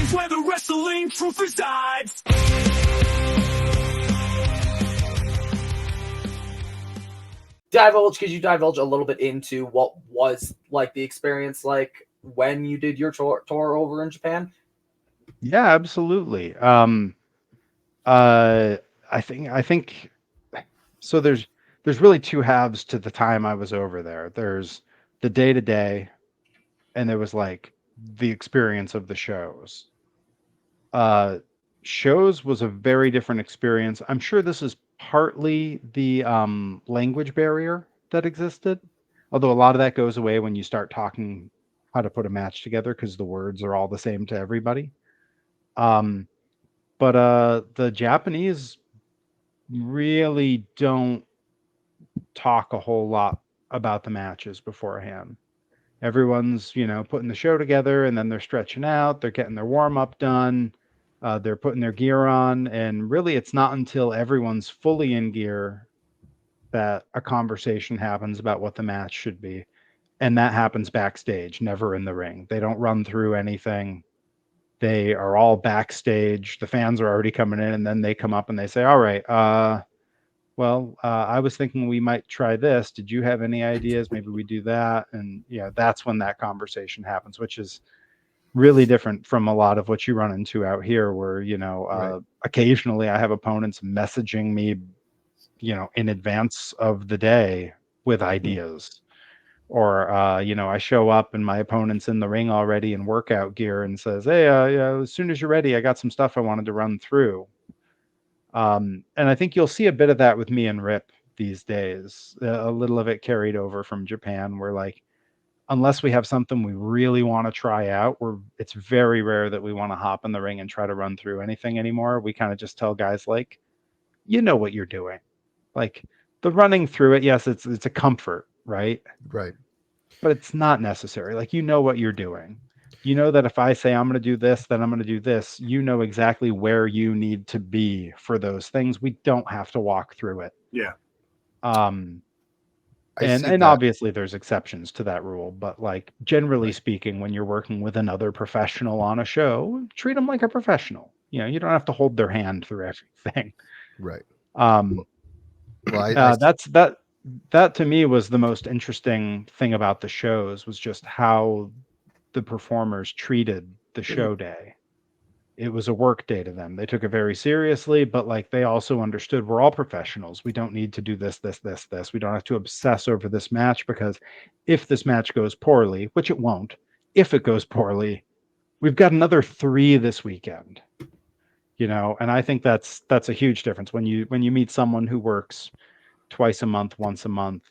ring where the wrestling truth resides. Could you divulge a little bit into what was like the experience like when you did your tour over in Japan? Yeah, absolutely. I think so. There's really two halves to the time I was over there. There's the day to day, and there was like the experience of the shows. Uh, Shows was a very different experience. I'm sure this is partly the language barrier that existed, although a lot of that goes away when you start talking how to put a match together because the words are all the same to everybody. Um, but the Japanese really don't talk a whole lot about the matches beforehand. Everyone's, putting the show together and then they're stretching out, they're getting their warm up done, they're putting their gear on. And really, it's not until everyone's fully in gear that a conversation happens about what the match should be. And that happens backstage, never in the ring. They don't run through anything. They are all backstage. The fans are already coming in, and then they come up and they say, all right, I was thinking we might try this. Did you have any ideas? Maybe we do that. And that's when that conversation happens, which is really different from a lot of what you run into out here where, Right. occasionally I have opponents messaging me, in advance of the day with ideas. Or, I show up and my opponent's in the ring already in workout gear and says, hey, as soon as you're ready, I got some stuff I wanted to run through. And I think you'll see a bit of that with me and Rip these days. A little of it carried over from Japan, where like, unless we have something we really want to try out, it's very rare that we want to hop in the ring and try to run through anything anymore. We kind of just tell guys like, you know what you're doing. Like the running through it, yes, it's a comfort, right? Right. But it's not necessary. Like you know what you're doing. You know that if I say I'm going to do this, then I'm going to do this. You know exactly where you need to be for those things. We don't have to walk through it. Yeah. And obviously there's exceptions to that rule, but like generally speaking, when you're working with another professional on a show, treat them like a professional. You don't have to hold their hand through everything. Right. That to me was the most interesting thing about the shows was just how the performers treated the show day. It was a work day to them. They took it very seriously, but like they also understood we're all professionals. We don't need to do this. We don't have to obsess over this match because if this match goes poorly, which it won't, if it goes poorly, we've got another 3 this weekend. And I think that's a huge difference when you meet someone who works twice a month, once a month.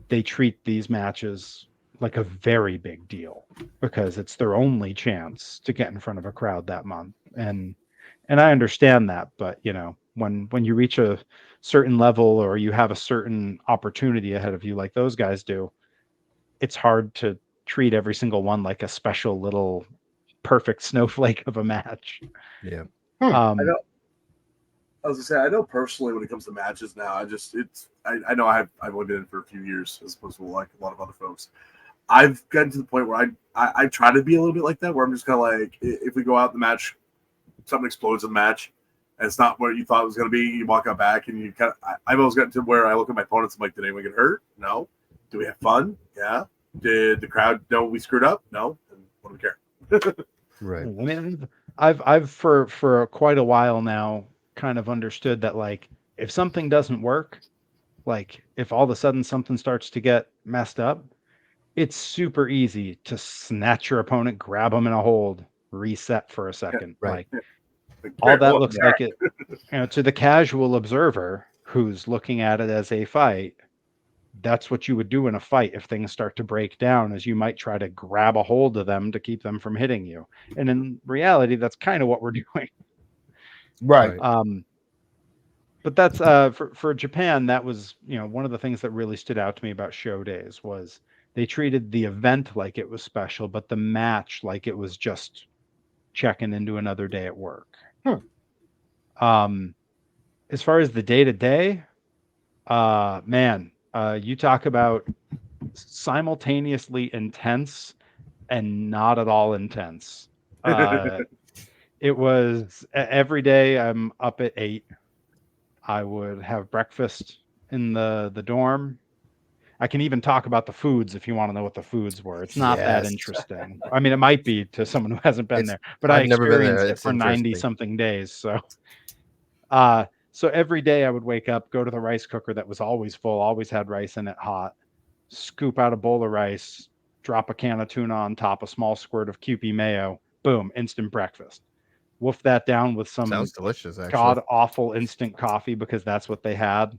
They treat these matches like a very big deal because it's their only chance to get in front of a crowd that month. And I understand that, but when you reach a certain level or you have a certain opportunity ahead of you, like those guys do, it's hard to treat every single one like a special little perfect snowflake of a match. Yeah. I was gonna say, I know personally when it comes to matches now, I know I've only been in for a few years as opposed to like a lot of other folks. I've gotten to the point where I try to be a little bit like that, where I'm just kind of like, if we go out in the match, something explodes in the match, and it's not what you thought it was going to be, you walk out back, and you kind of, I've always gotten to where I look at my opponents, I'm like, did anyone get hurt? No. Do we have fun? Yeah. Did the crowd know we screwed up? No. And what do we care? Right. I mean, I've for quite a while now kind of understood that like if something doesn't work, like if all of a sudden something starts to get messed up, it's super easy to snatch your opponent, grab them in a hold, reset for a second. Yeah, right. Like all that looks like it, to the casual observer who's looking at it as a fight. That's what you would do in a fight if things start to break down, is you might try to grab a hold of them to keep them from hitting you. And in reality, that's kind of what we're doing. Right. But that's for Japan, that was, one of the things that really stood out to me about show days was they treated the event like it was special, but the match like it was just checking into another day at work. As far as the day-to-day, man, you talk about simultaneously intense and not at all intense. It was every day. I'm up at 8. I would have breakfast in the dorm. I can even talk about the foods if you want to know what the foods were. It's not that Yes. interesting. I mean, it might be to someone who hasn't been there, but I I've never been there. experienced it It's for 90 interesting. something days. So every day I would wake up, go to the rice cooker that was always full, always had rice in it hot, scoop out a bowl of rice, drop a can of tuna on top, a small squirt of Kewpie mayo, boom, instant breakfast. Wolf that down with some Sounds delicious, actually. god awful instant coffee because that's what they had.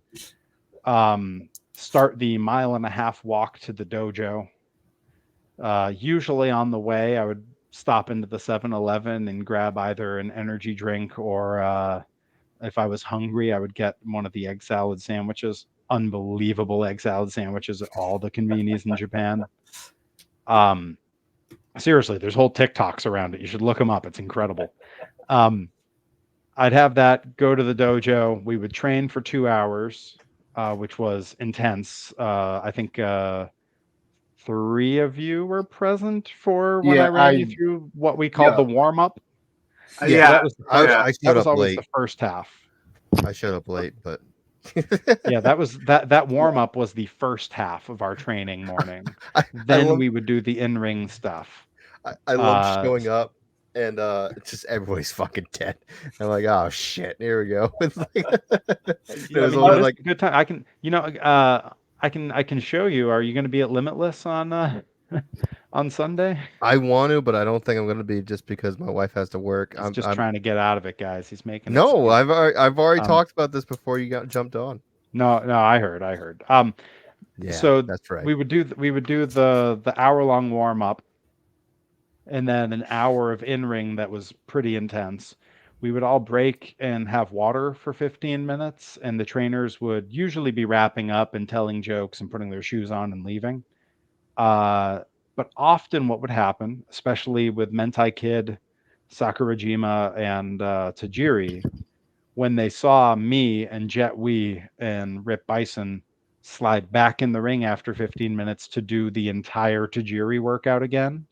Start the 1.5 mile walk to the dojo. Usually on the way, I would stop into the 7-Eleven and grab either an energy drink or if I was hungry, I would get one of the egg salad sandwiches. Unbelievable egg salad sandwiches at all the conveniences in Japan. Seriously, there's whole TikToks around it. You should look them up. It's incredible. I'd have that, go to the dojo. We would train for 2 hours, which was intense. I think 3 of you were present for when I ran you through what we called the warm-up. That was the first, I that showed was up always late. the first half. I showed up late, but Yeah, that warm-up was the first half of our training morning. Then we would do the in-ring stuff. I love showing up and just everybody's fucking dead. I'm like, oh shit, here we go. It's like, it was always like a good time. I can, I can show you. Are you going to be at Limitless on Sunday? I want to, but I don't think I'm going to be just because my wife has to work. I'm just trying to get out of it, guys. He's making no. I've already talked about this before you got jumped on. No, I heard. Yeah, so that's right. We would do the hour-long warm-up, and then an hour of in-ring that was pretty intense. We would all break and have water for 15 minutes, and the trainers would usually be wrapping up and telling jokes and putting their shoes on and leaving. But often what would happen, especially with Mentai Kid, Sakurajima, and Tajiri, when they saw me and Jet Wee and Rip Bison slide back in the ring after 15 minutes to do the entire Tajiri workout again,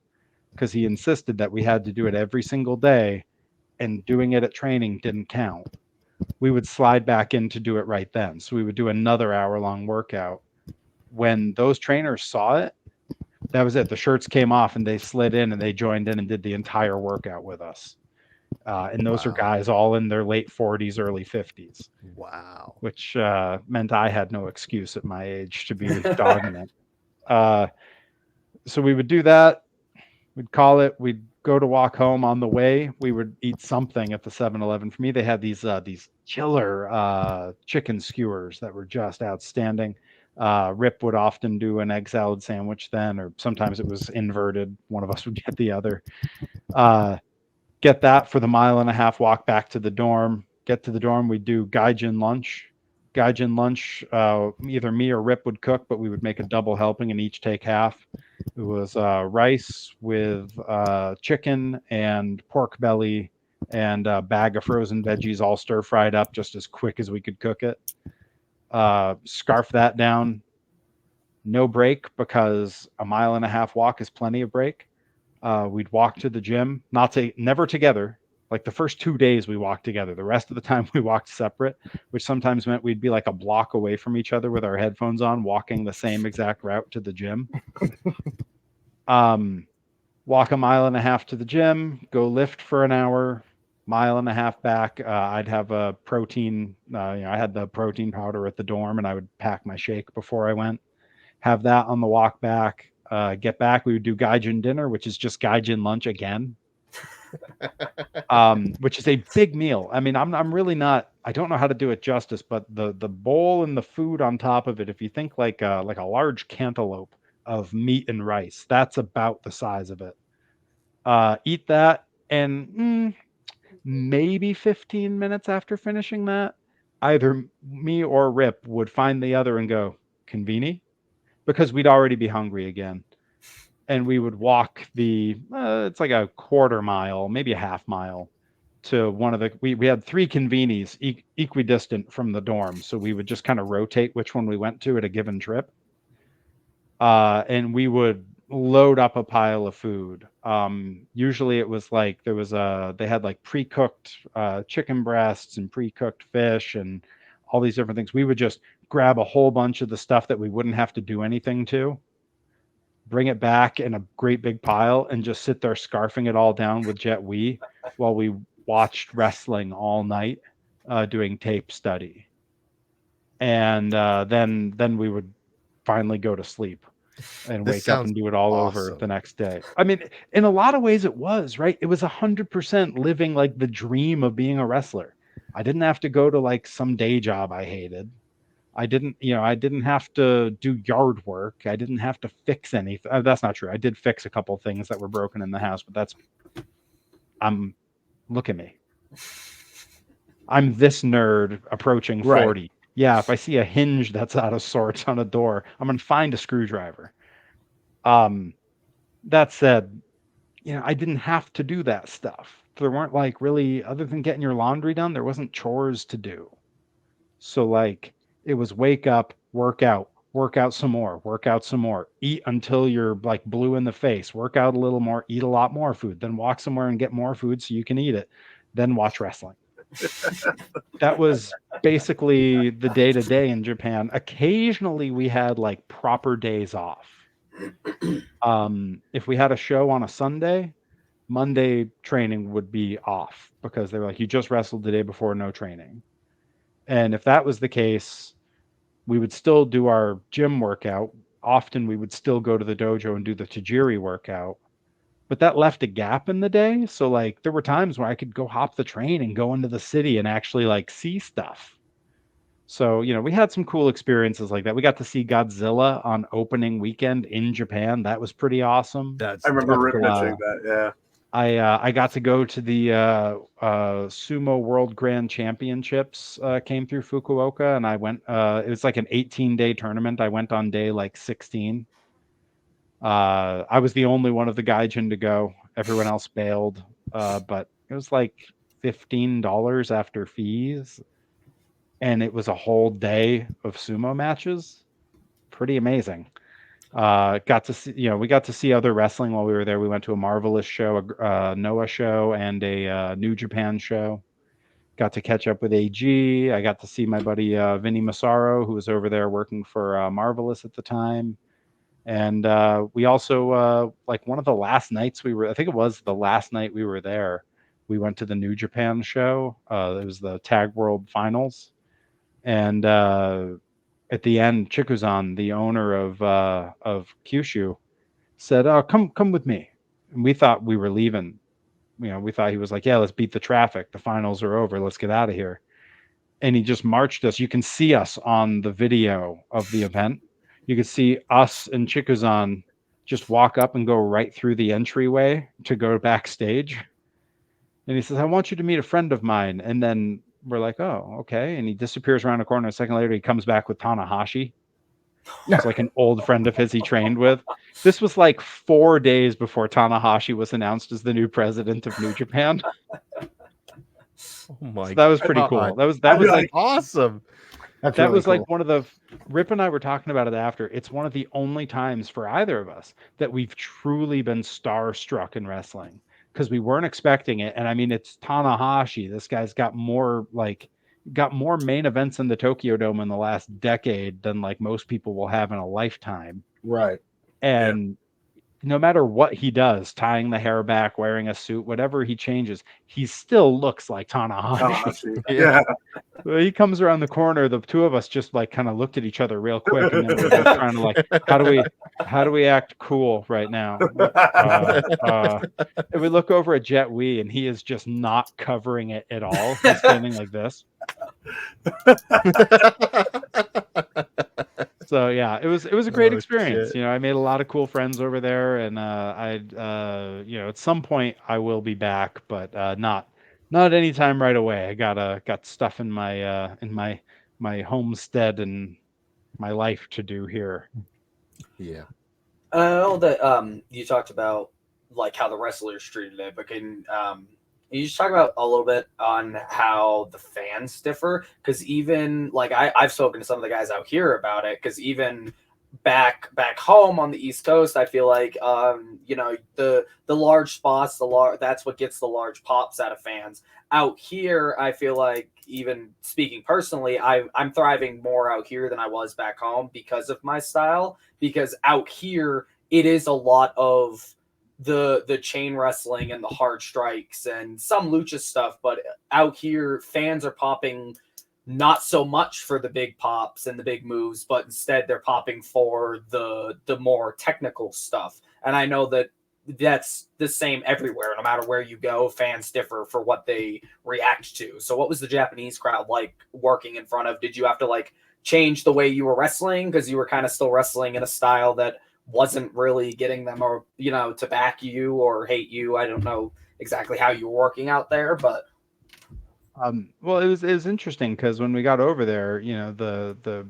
because he insisted that we had to do it every single day, and doing it at training didn't count. We would slide back in to do it right then. So we would do another hour-long workout. When those trainers saw it, that was it. The shirts came off and they slid in and they joined in and did the entire workout with us. And those are guys all in their late 40s, early 50s. Wow. Which meant I had no excuse at my age to be dogging it. So we would do that. We'd call it. We'd go to walk home. On the way, we would eat something at the 7-Eleven. For me, they had these killer chicken skewers that were just outstanding. Rip would often do an egg salad sandwich then, or sometimes it was inverted. One of us would get the other. Get that for the 1.5 mile walk back to the dorm. Get to the dorm, we'd do gaijin lunch. Gaijin lunch, either me or Rip would cook, but we would make a double helping and each take half. It was rice with chicken and pork belly and a bag of frozen veggies all stir fried up just as quick as we could cook it. Scarf that down. No break, because a 1.5 mile walk is plenty of break. We'd walk to the gym, never together. Like the first 2 days we walked together. The rest of the time we walked separate, which sometimes meant we'd be like a block away from each other with our headphones on, walking the same exact route to the gym. Walk 1.5 miles to the gym, go lift for an hour, 1.5 miles back. I'd have a protein, I had the protein powder at the dorm, and I would pack my shake before I went. Have that on the walk back. Get back, we would do gaijin dinner, which is just gaijin lunch again. Which is a big meal. I mean, I'm really not, I don't know how to do it justice, but the bowl and the food on top of it, if you think like a large cantaloupe of meat and rice, that's about the size of it. Eat that, and maybe 15 minutes after finishing that, either me or Rip would find the other and go, "Conveni?" Because we'd already be hungry again. And we would walk it's like a 1/4 mile, maybe a 1/2 mile, to one of the, we had 3 convenis equidistant from the dorm. So we would just kind of rotate which one we went to at a given trip. And we would load up a pile of food. Usually it was like they had like pre-cooked chicken breasts and pre-cooked fish and all these different things. We would just grab a whole bunch of the stuff that we wouldn't have to do anything to, bring it back in a great big pile, and just sit there scarfing it all down with Jet Wee while we watched wrestling all night, doing tape study. And then we would finally go to sleep and This wake up sounds and do it all over awesome. the next day. I mean, in a lot of ways it was, right? It was 100% living like the dream of being a wrestler. I didn't have to go to like some day job I hated. I didn't have to do yard work. I didn't have to fix anything. That's not true. I did fix a couple things that were broken in the house, but look at me. I'm this nerd approaching 40. Right. Yeah, if I see a hinge that's out of sorts on a door, I'm going to find a screwdriver. That said, I didn't have to do that stuff. There weren't like really, other than getting your laundry done, there wasn't chores to do. So like it was wake up, work out some more, eat until you're like blue in the face, work out a little more, eat a lot more food, then walk somewhere and get more food so you can eat it, then watch wrestling. That was basically the day-to-day in Japan. Occasionally we had like proper days off. If we had a show on a Sunday, Monday training would be off because they were like, you just wrestled the day before, no training. And if that was the case, we would still do our gym workout. Often we would still go to the dojo and do the Tajiri workout. But that left a gap in the day. So like there were times where I could go hop the train and go into the city and actually like see stuff. So, we had some cool experiences like that. We got to see Godzilla on opening weekend in Japan. That was pretty awesome. That's I remember Rick cool. mentioning that. Yeah. I got to go to the Sumo World Grand Championships, came through Fukuoka, and I went. It was like an 18-day tournament. I went on day like 16. I was the only one of the gaijin to go. Everyone else bailed, but it was like $15 after fees, and it was a whole day of sumo matches. Pretty amazing. Got to see, we got to see other wrestling while we were there. We went to a Marvelous show, a Noah show, and a New Japan show. Got to catch up with AG. I got to see my buddy Vinny Massaro, who was over there working for Marvelous at the time. And we also, like one of the last nights I think it was the last night we were there, we went to the New Japan show. It was the Tag World Finals. And at the end, Chikuzan, the owner of Kyushu, said, "Oh, come with me." And we thought we were leaving. We thought he was like, "Yeah, let's beat the traffic. The finals are over. Let's get out of here." And he just marched us. You can see us on the video of the event. You can see us and Chikuzan just walk up and go right through the entryway to go backstage. And he says, "I want you to meet a friend of mine." And then we're like, "Oh, okay." And he disappears around a corner. A second later, he comes back with Tanahashi. It's like an old friend of his he trained with. This was like 4 days before Tanahashi was announced as the new president of New Japan. Oh my So that was pretty God. cool. That was like awesome. That's that really was cool. like one of the Rip and I were talking about it after. It's one of the only times for either of us that we've truly been starstruck in wrestling because we weren't expecting it. And I mean, it's Tanahashi. This guy's got more main events in the Tokyo Dome in the last decade than like most people will have in a lifetime. Right. And no matter what he does, tying the hair back, wearing a suit, whatever he changes, he still looks like Tanahashi. Yeah. Well, he comes around the corner. The two of us just like kind of looked at each other real quick, and then we were both trying to like, how do we act cool right now? And we look over at Jet Wee, and he is just not covering it at all. He's standing like this. So yeah, it was a great experience. Shit. I made a lot of cool friends over there, and at some point I will be back, but not anytime right away. I got stuff in my homestead and my life to do here. Yeah. I know that you talked about like how the wrestlers treated it, but can you just talk about a little bit on how the fans differ? Because even like I've spoken to some of the guys out here about it, because even back home on the East Coast, I feel like you know, the large spots, that's what gets the large pops out of fans. Out here, I feel like, even speaking personally, I'm thriving more out here than I was back home because of my style. Because out here, it is a lot of the chain wrestling and the hard strikes and some lucha stuff, but out here, fans are popping not so much for the big pops and the big moves, but instead they're popping for the more technical stuff. And I know that that's the same everywhere. No matter where you go, fans differ for what they react to. So what was the Japanese crowd like working in front of? Did you have to like change the way you were wrestling because you were kind of still wrestling in a style that wasn't really getting them, or, you know, to back you or hate you? I don't know exactly how you were working out there, but well, it was interesting because when we got over there, you know, the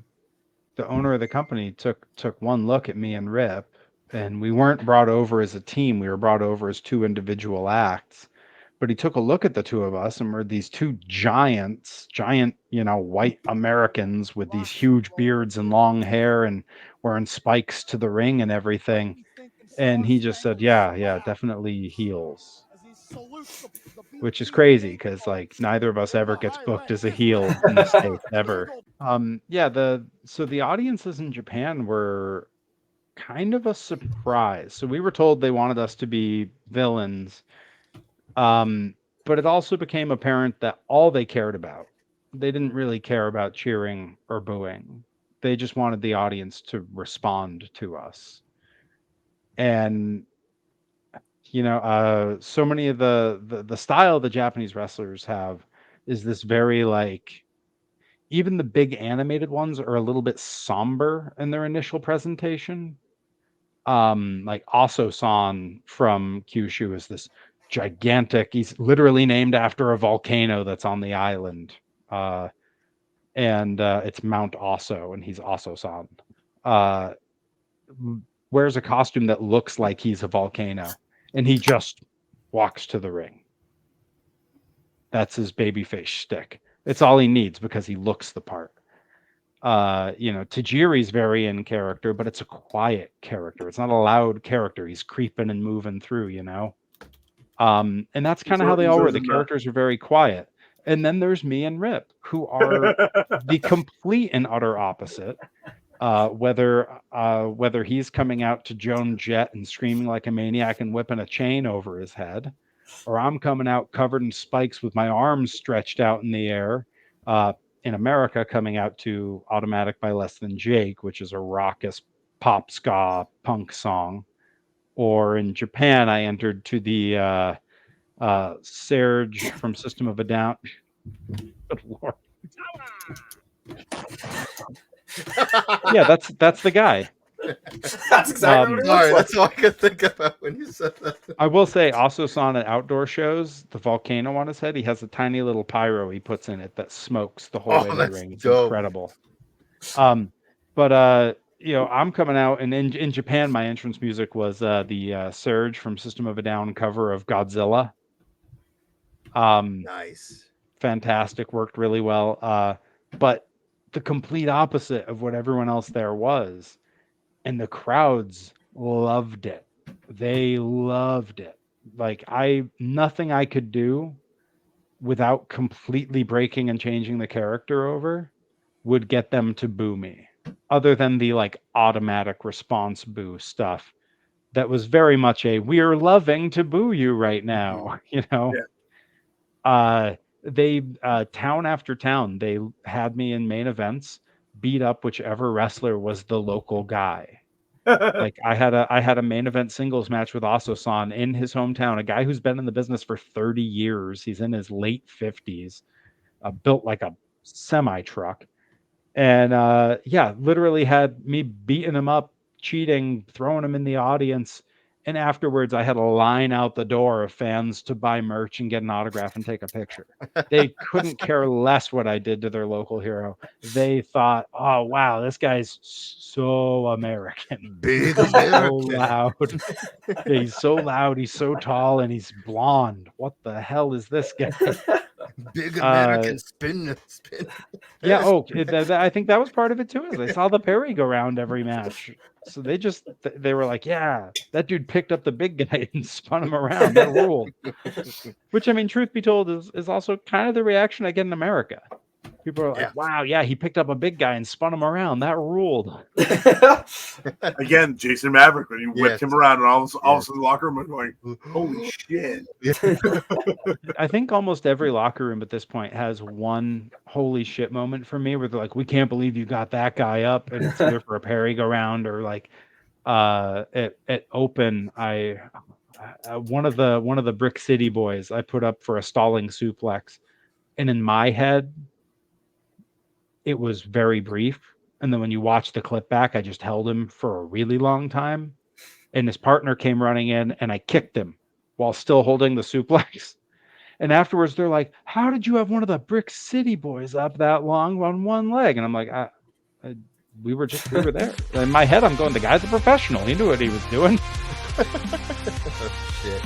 owner of the company took one look at me and Rip, and we weren't brought over as a team. We were brought over as two individual acts. But he took a look at the two of us, and we're these two giant, you know, white Americans with these huge beards and long hair and wearing spikes to the ring and everything. And he just said, yeah, definitely heels. Which is crazy because like neither of us ever gets booked as a heel in the States ever. So the audiences in Japan were kind of a surprise. So we were told they wanted us to be villains. But it also became apparent that all they cared about, they didn't really care about cheering or booing. They just wanted the audience to respond to us. And you know, so many of the style the Japanese wrestlers have is this very like, even the big animated ones are a little bit somber in their initial presentation. Like Aso-san from Kyushu is this gigantic, he's literally named after a volcano that's on the island. And it's Mount Aso, and he's Aso-san. Wears a costume that looks like he's a volcano. And he just walks to the ring. That's his babyface shtick. It's all he needs because he looks the part. You know, Tajiri's very in character, but it's a quiet character. It's not a loud character. He's creeping and moving through, you know. And that's kind of how they all were. The characters are very quiet. And then there's me and Rip, who are the complete and utter opposite. Whether he's coming out to Joan Jett and screaming like a maniac and whipping a chain over his head, or I'm coming out covered in spikes with my arms stretched out in the air. In America, coming out to Automatic by Less Than Jake, which is a raucous pop ska punk song. Or in Japan, I entered to the Serge from System of a Down. Good Lord. Yeah, that's the guy. that's exactly what it Sorry, looks that's all I could think about when you said that. I will say, also saw at outdoor shows, the volcano on his head, he has a tiny little pyro he puts in it that smokes the whole way to the ring. It's dope. incredible. You know, I'm coming out, and in Japan, my entrance music was the Surge from System of a Down cover of Godzilla. Nice. Fantastic, worked really well. But the complete opposite of what everyone else there was. And the crowds loved it. They loved it. Like nothing I could do without completely breaking and changing the character over would get them to boo me, other than the like automatic response boo stuff. That was very much we're loving to boo you right now, you know? Yeah. They town after town, they had me in main events, beat up whichever wrestler was the local guy. Like I had a main event singles match with Aso-san in his hometown, a guy who's been in the business for 30 years. He's in his late 50s, built like a semi truck, and literally had me beating him up, cheating, throwing him in the audience. And afterwards, I had a line out the door of fans to buy merch and get an autograph and take a picture. They couldn't care less what I did to their local hero. They thought, oh, wow, this guy's so American. Big American. So loud. He's so loud. He's so tall, and he's blonde. What the hell is this guy? Big American spin. Yeah. Oh, I think that was part of it too. Is they saw the Perry go round every match, so they were like, yeah, that dude picked up the big guy and spun him around. That ruled. Which, I mean, truth be told, is also kind of the reaction I get in America. People are like, wow, yeah, he picked up a big guy and spun him around. That ruled. Again, Jason Maverick, when you whipped him around and all of a sudden the locker room was going, holy shit. I think almost every locker room at this point has one holy shit moment for me where they're like, we can't believe you got that guy up. And it's either for a Perry go round or like at Open, one of the Brick City boys I put up for a stalling suplex. And in my head, it was very brief. And then when you watch the clip back, I just held him for a really long time. And his partner came running in and I kicked him while still holding the suplex. And afterwards, they're like, how did you have one of the Brick City boys up that long on one leg? And I'm like, we were there. In my head, I'm going, the guy's a professional. He knew what he was doing. Oh, shit.